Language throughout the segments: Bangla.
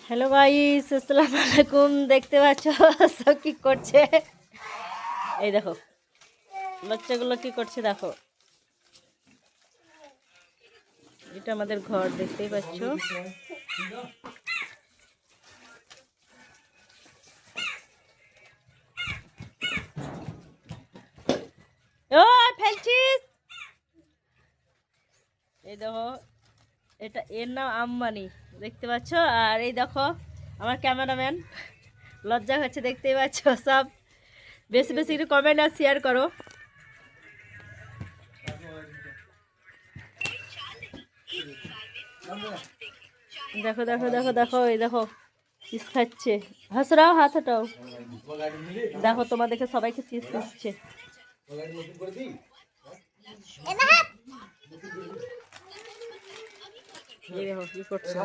হ্যালো গাইস, আসসালামু আলাইকুম। দেখতে পাচ্ছ সব কি করছে? এই দেখো বাচ্চাগুলো কি করছে, দেখো। এটা আমাদের ঘর, দেখতেই পাচ্ছ। ও ফেলছিস, এই দেখো। এটা এর নাম আম্বানি, দেখতে পাচ্ছ। আর এই দেখো আমার ক্যামেরাম্যান, লজ্জা হচ্ছে, দেখতেই পাচ্ছ। সব বেশি বেশি একটু কমেন্ট আর শেয়ার করো। দেখো দেখো দেখো দেখো, এই দেখো চিজ খাচ্ছে। হাসরাও, হাত হটাও। দেখো তোমাদেরকে সবাইকে চিজ দিচ্ছে। এই দেখো কি করছে।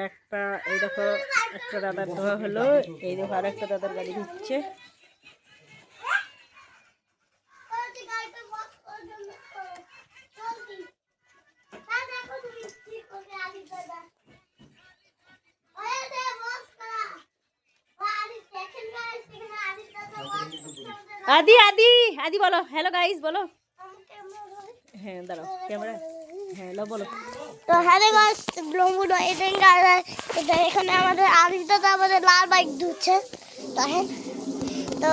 একটা, এই দেখো একটা দাদার ধোয়া হলো। এই দেখো আর একটা দাদার গাড়ি ঢুকছে। আদি আদি আদি বলো হ্যালো গাইস বলো। হ্যাঁ দাঁড়াও, ক্যামেরা। হ্যাঁ লো বলো। তো হ্যালো গাইস, ব্লগুলো এটা এখানে আমাদের আদিত্য আমাদের লাল বাইক ধুচ্ছে। তো